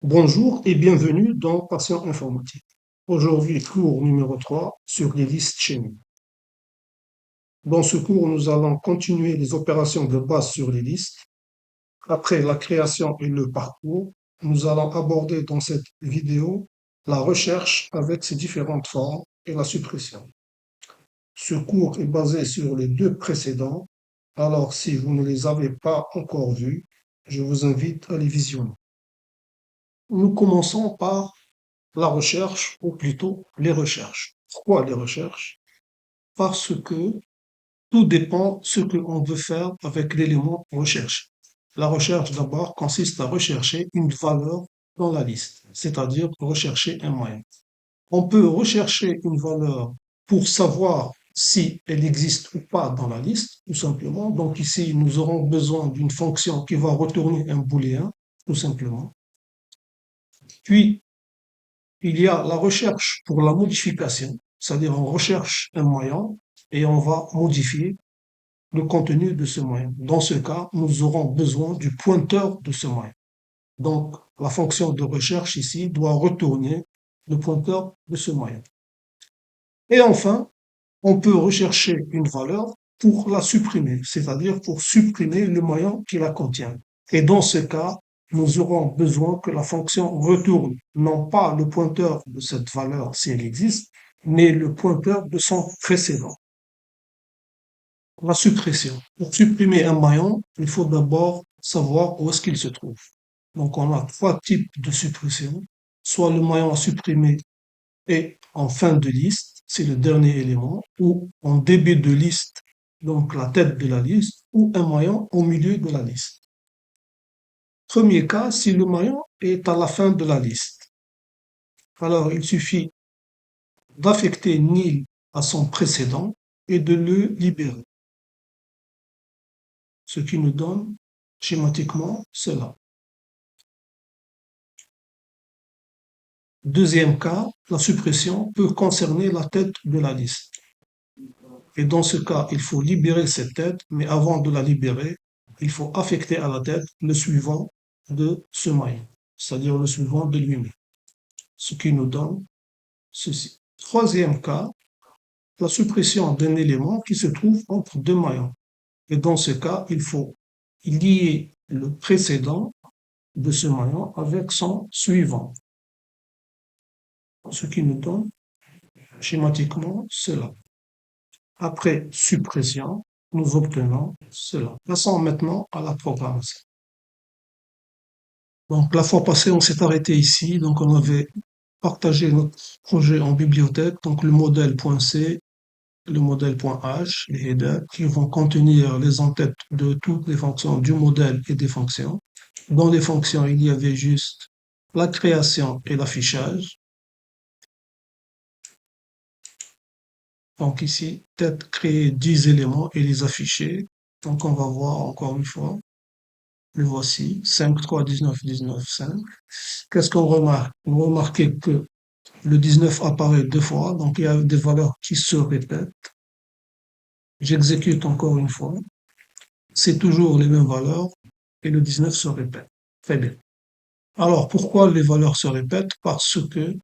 Bonjour et bienvenue dans Passion informatique. Aujourd'hui, cours numéro 3 sur les listes chimiques. Dans ce cours, nous allons continuer les opérations de base sur les listes. Après la création et le parcours, nous allons aborder dans cette vidéo la recherche avec ses différentes formes et la suppression. Ce cours est basé sur les deux précédents. Alors, si vous ne les avez pas encore vus, je vous invite à les visionner. Nous commençons par la recherche, ou plutôt les recherches. Pourquoi les recherches? Parce que tout dépend de ce qu'on veut faire avec l'élément recherche. La recherche d'abord consiste à rechercher une valeur dans la liste, c'est-à-dire rechercher un moyen. On peut rechercher une valeur pour savoir si elle existe ou pas dans la liste, tout simplement. Donc ici, nous aurons besoin d'une fonction qui va retourner un booléen, tout simplement. Puis, il y a la recherche pour la modification, c'est-à-dire on recherche un moyen et on va modifier le contenu de ce moyen. Dans ce cas, nous aurons besoin du pointeur de ce moyen. Donc, la fonction de recherche ici doit retourner le pointeur de ce moyen. Et enfin, on peut rechercher une valeur pour la supprimer, c'est-à-dire pour supprimer le moyen qui la contient. Et dans ce cas, nous aurons besoin que la fonction retourne non pas le pointeur de cette valeur si elle existe, mais le pointeur de son précédent. La suppression. Pour supprimer un maillon, il faut d'abord savoir où est-ce qu'il se trouve. Donc on a trois types de suppression. Soit le maillon à supprimer est en fin de liste, c'est le dernier élément, ou en début de liste, donc la tête de la liste, ou un maillon au milieu de la liste. Premier cas, si le maillon est à la fin de la liste. Alors il suffit d'affecter nil à son précédent et de le libérer. Ce qui nous donne schématiquement cela. Deuxième cas, la suppression peut concerner la tête de la liste. Et dans ce cas, il faut libérer cette tête, mais avant de la libérer, il faut affecter à la tête le suivant de ce maillon, c'est-à-dire le suivant de lui-même, ce qui nous donne ceci. Troisième cas, la suppression d'un élément qui se trouve entre deux maillons. Et dans ce cas, il faut lier le précédent de ce maillon avec son suivant, ce qui nous donne schématiquement cela. Après suppression, nous obtenons cela. Passons maintenant à la programmation. Donc, la fois passée, on s'est arrêté ici. Donc, on avait partagé notre projet en bibliothèque. Donc, le modèle.c, le modèle.h, les headers, qui vont contenir les entêtes de toutes les fonctions du modèle et des fonctions. Dans les fonctions, il y avait juste la création et l'affichage. Donc, ici, tête créer 10 éléments et les afficher. Donc, on va voir encore une fois. Le voici, 5, 3, 19, 19, 5. Qu'est-ce qu'on remarque? On remarque que le 19 apparaît deux fois, donc il y a des valeurs qui se répètent. J'exécute encore une fois. C'est toujours les mêmes valeurs et le 19 se répète. Très bien. Alors, pourquoi les valeurs se répètent? Parce que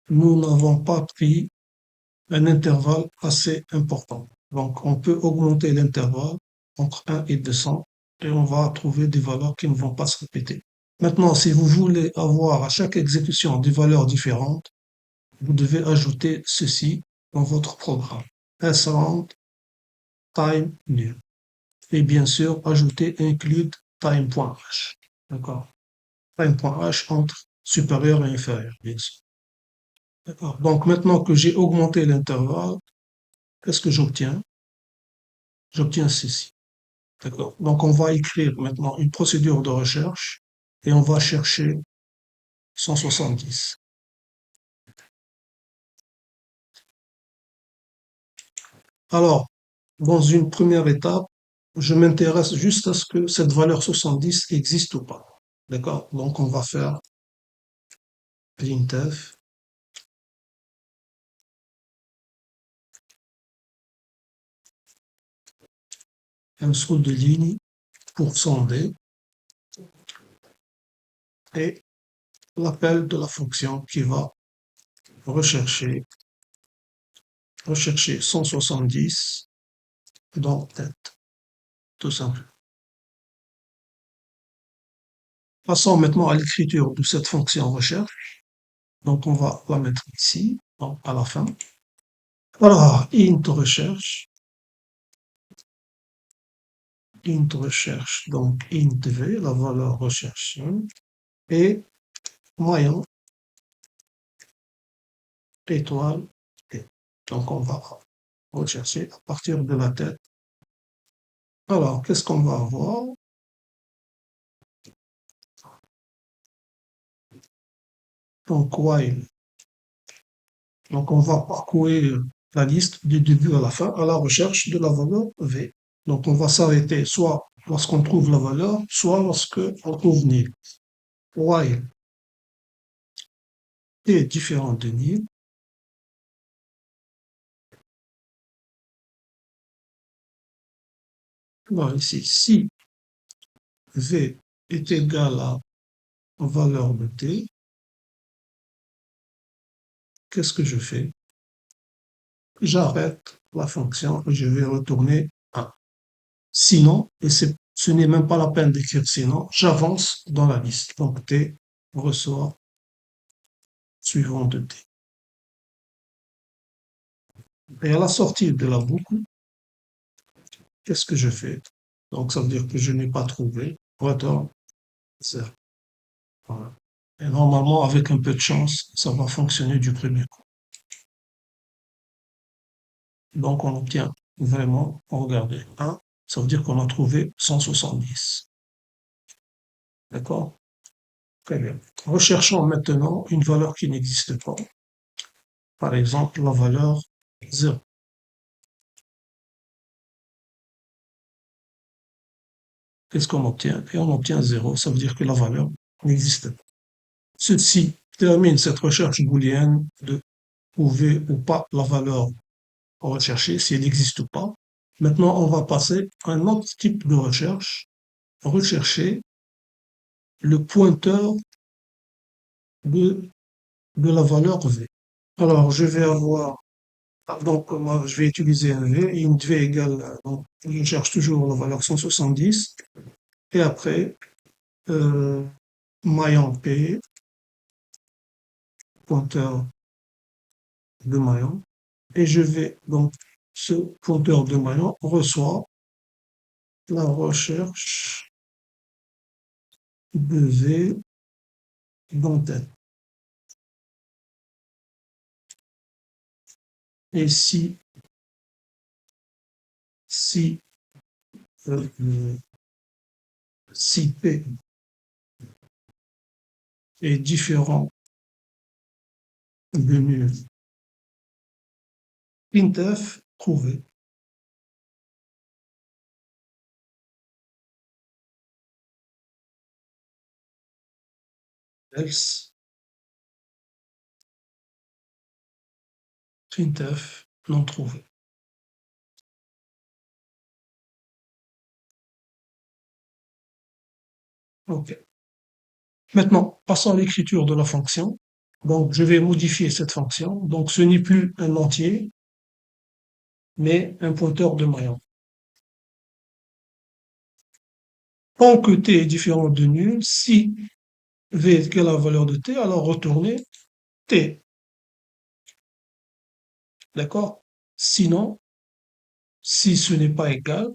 nous n'avons pas pris un intervalle assez important. Donc, on peut augmenter l'intervalle entre 1 et 200 et on va trouver des valeurs qui ne vont pas se répéter. Maintenant, si vous voulez avoir à chaque exécution des valeurs différentes, vous devez ajouter ceci dans votre programme. sRound time new. Et bien sûr, ajouter include time.h. D'accord? Time.h entre supérieur et inférieur, bien sûr. D'accord? Donc maintenant que j'ai augmenté l'intervalle, qu'est-ce que j'obtiens? J'obtiens ceci. D'accord? Donc on va écrire maintenant une procédure de recherche et on va chercher 170. Alors, dans une première étape, je m'intéresse juste à ce que cette valeur 70 existe ou pas. D'accord? Donc on va faire printf un saut de ligne pour sonder et l'appel de la fonction qui va rechercher 170 dans tête, tout simple. Passons maintenant à l'écriture de cette fonction recherche. Donc, on va la mettre ici, donc à la fin. Alors, int recherche, donc int v, la valeur recherchée, et moyen étoile t. Donc, on va rechercher à partir de la tête. Alors, qu'est-ce qu'on va avoir? Donc, while. Donc, on va parcourir la liste du début à la fin à la recherche de la valeur v. Donc, on va s'arrêter soit lorsqu'on trouve la valeur, soit lorsqu'on trouve nil. While t est différent de nil. Alors, ici, si v est égal à valeur de t, qu'est-ce que je fais? J'arrête la fonction et je vais retourner 1. Sinon, et ce n'est même pas la peine d'écrire sinon, j'avance dans la liste. Donc t reçoit suivant de t. Et à la sortie de la boucle, qu'est-ce que je fais? Donc ça veut dire que je n'ai pas trouvé. Retourne 0. Voilà. Et normalement, avec un peu de chance, ça va fonctionner du premier coup. Donc on obtient vraiment, regardez, 1, ça veut dire qu'on a trouvé 170. D'accord? Très bien. Recherchons maintenant une valeur qui n'existe pas. Par exemple, la valeur 0. Qu'est-ce qu'on obtient? Et on obtient 0, ça veut dire que la valeur n'existe pas. Ceci termine cette recherche booléenne de trouver ou pas la valeur recherchée, si elle n'existe pas. Maintenant, on va passer à un autre type de recherche, rechercher le pointeur de, de la valeur v. Alors, je vais avoir, donc moi, je vais utiliser un v, int v égale, donc, je cherche toujours la valeur 170, et après, euh, maillon p, pointeur de maillon, et je vais, donc, ce pointeur de maillon reçoit la recherche de v dans tête. Et si, euh, si p est différent de nul, printf trouvé. Else, printf non trouvé. OK. Maintenant, passons à l'écriture de la fonction. Donc, je vais modifier cette fonction. Donc, ce n'est plus un entier, mais un pointeur de maillon. Tant que t est différent de nul, si v est égal à la valeur de t, alors retournez t. D'accord? Sinon, si ce n'est pas égal,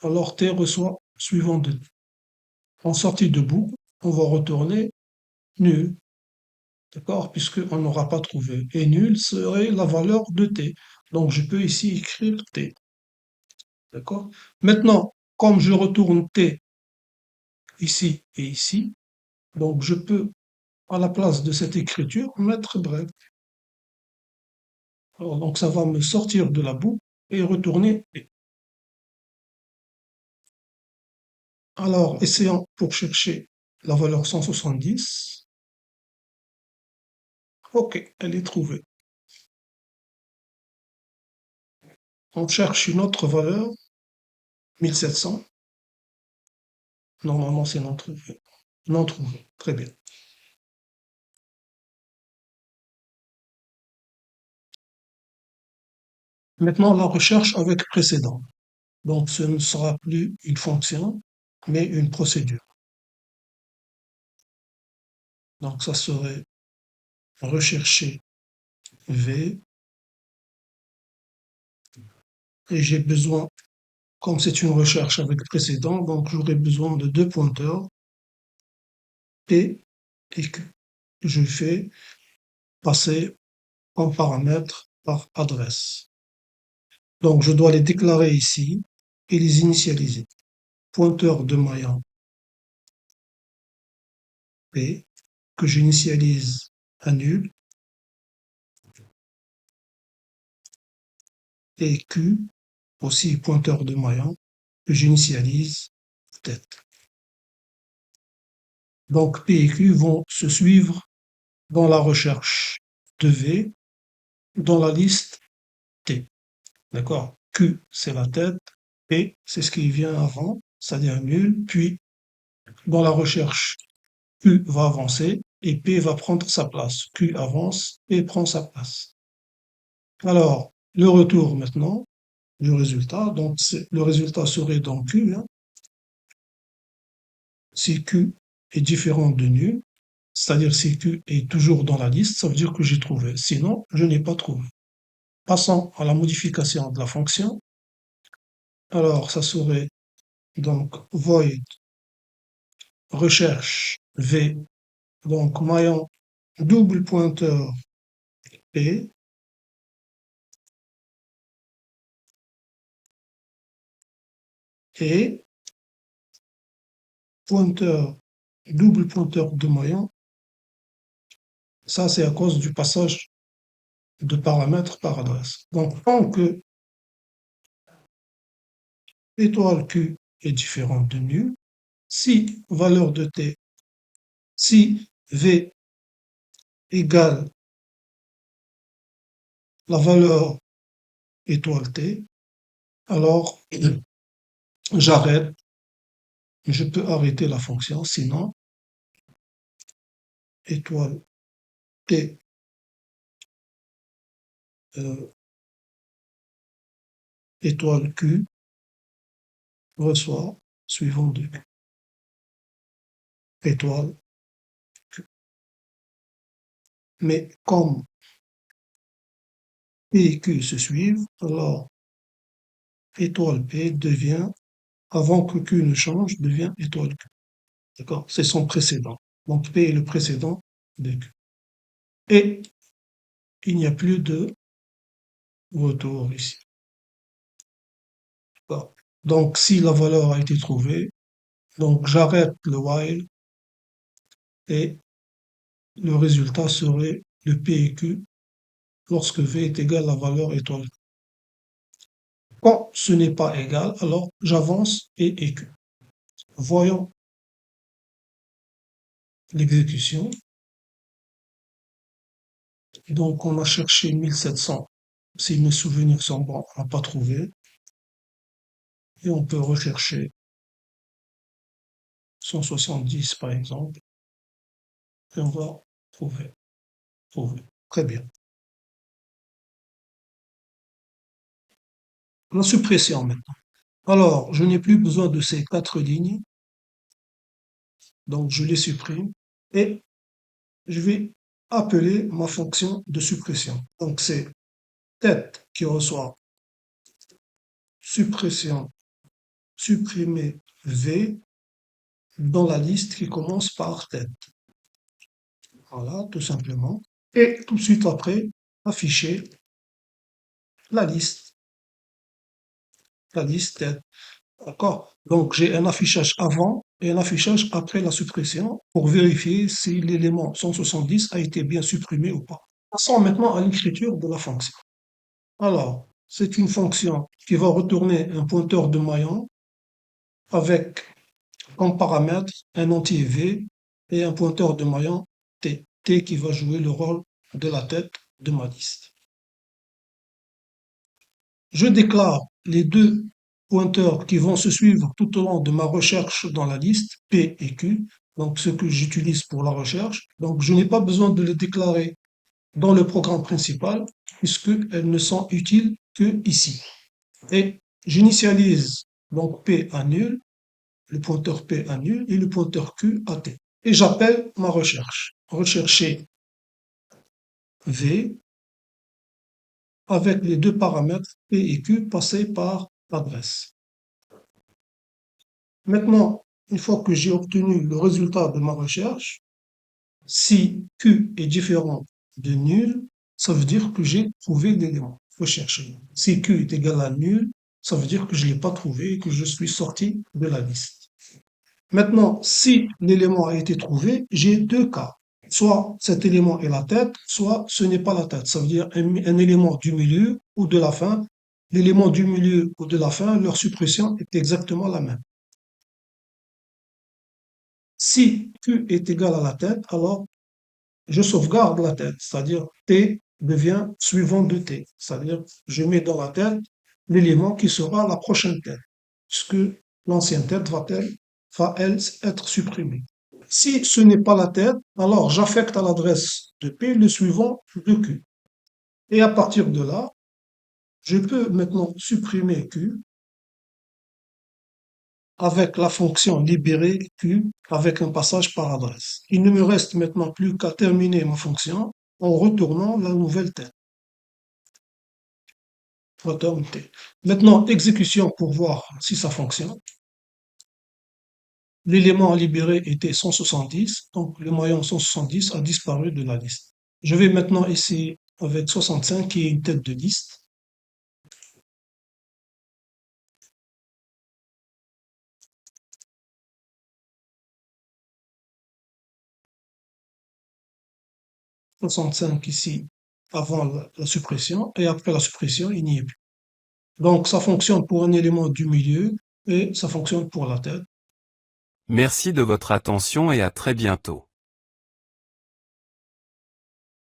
alors t reçoit suivant de t. En sortie de boucle, on va retourner nul. D'accord? Puisqu'on n'aura pas trouvé. Et nul serait la valeur de t. Donc, je peux ici écrire t. D'accord? Maintenant, comme je retourne t ici et ici, donc je peux, à la place de cette écriture, mettre bref. Alors, donc, ça va me sortir de la boucle et retourner t. Alors, essayons pour chercher la valeur 170. OK, elle est trouvée. On cherche une autre valeur, 1700. Normalement, c'est non trouvé. Non trouvé. Très bien. Maintenant, la recherche avec précédent. Donc, ce ne sera plus une fonction, mais une procédure. Donc, ça serait rechercher V, et j'ai besoin, comme c'est une recherche avec précédent, donc j'aurai besoin de deux pointeurs, P et Q. Je fais passer en paramètre par adresse. Donc, je dois les déclarer ici et les initialiser. Pointeur de maillon P, que j'initialise à nul, et Q, aussi pointeur de maillon, que j'initialise tête. Donc, P et Q vont se suivre dans la recherche de V dans la liste T. D'accord? Q, c'est la tête, P, c'est ce qui vient avant, c'est-à-dire nul, puis dans la recherche, Q va avancer et P va prendre sa place. Q avance et prend sa place. Alors, le retour maintenant du résultat, donc le résultat serait dans Q, hein. Si Q est différent de nul, c'est-à-dire si Q est toujours dans la liste, ça veut dire que j'ai trouvé. Sinon, je n'ai pas trouvé. Passons à la modification de la fonction. Alors, ça serait donc void recherche V, donc maillon double pointeur P, et pointeur, double pointeur de maillon. Ça, c'est à cause du passage de paramètres par adresse. Donc, tant que étoile Q est différente de nul, si valeur de T, si V égale la valeur étoile T, alors j'arrête, je peux arrêter la fonction, sinon étoile T, euh, étoile Q reçoit suivant de étoile Q. Mais comme P et Q se suivent, alors étoile P devient, avant que Q ne change, devient étoile Q. D'accord? C'est son précédent. Donc P est le précédent de Q. Et il n'y a plus de retour ici. D'accord? Donc si la valeur a été trouvée, donc j'arrête le while et le résultat serait le P et Q lorsque V est égal à la valeur étoile Q. Quand ce n'est pas égal, alors j'avance et Q. Voyons l'exécution. Donc on a cherché 1700. Si mes souvenirs sont bons, on n'a pas trouvé. Et on peut rechercher 170 par exemple. Et on va trouver. Trouver. Très bien. La suppression maintenant. Alors, je n'ai plus besoin de ces quatre lignes. Donc je les supprime. Et je vais appeler ma fonction de suppression. Donc c'est tête qui reçoit suppression, supprimer V dans la liste qui commence par tête. Voilà, tout simplement. Et tout de suite après, afficher la liste tête. D'accord? Donc j'ai un affichage avant et un affichage après la suppression pour vérifier si l'élément 170 a été bien supprimé ou pas. Passons maintenant à l'écriture de la fonction. Alors, c'est une fonction qui va retourner un pointeur de maillon avec comme paramètre un entier V et un pointeur de maillon T. T qui va jouer le rôle de la tête de ma liste. Je déclare les deux pointeurs qui vont se suivre tout au long de ma recherche dans la liste, P et Q, donc ce que j'utilise pour la recherche. Donc je n'ai pas besoin de les déclarer dans le programme principal, puisqu'elles ne sont utiles que ici. Et j'initialise donc P à nul, le pointeur P à nul et le pointeur Q à T. Et j'appelle ma recherche. Rechercher V avec les deux paramètres P et Q passés par l'adresse. Maintenant, une fois que j'ai obtenu le résultat de ma recherche, si Q est différent de nul, ça veut dire que j'ai trouvé l'élément recherché. Si Q est égal à nul, ça veut dire que je ne l'ai pas trouvé et que je suis sorti de la liste. Maintenant, si l'élément a été trouvé, j'ai deux cas. Soit cet élément est la tête, soit ce n'est pas la tête. Ça veut dire un élément du milieu ou de la fin. L'élément du milieu ou de la fin, leur suppression est exactement la même. Si Q est égal à la tête, alors je sauvegarde la tête, c'est-à-dire T devient suivant de T, c'est-à-dire je mets dans la tête l'élément qui sera la prochaine tête, puisque l'ancienne tête va elle être supprimée. Si ce n'est pas la tête, alors j'affecte à l'adresse de P le suivant de Q. Et à partir de là, je peux maintenant supprimer Q avec la fonction libérer Q avec un passage par adresse. Il ne me reste maintenant plus qu'à terminer ma fonction en retournant la nouvelle tête. Return T. Maintenant, exécution pour voir si ça fonctionne. L'élément à libérer était 170, donc le moyen 170 a disparu de la liste. Je vais maintenant essayer avec 65 qui est une tête de liste. « 65 ici avant la suppression et après la suppression, il n'y est plus. Donc ça fonctionne pour un élément du milieu et ça fonctionne pour la tête. Merci de votre attention et à très bientôt.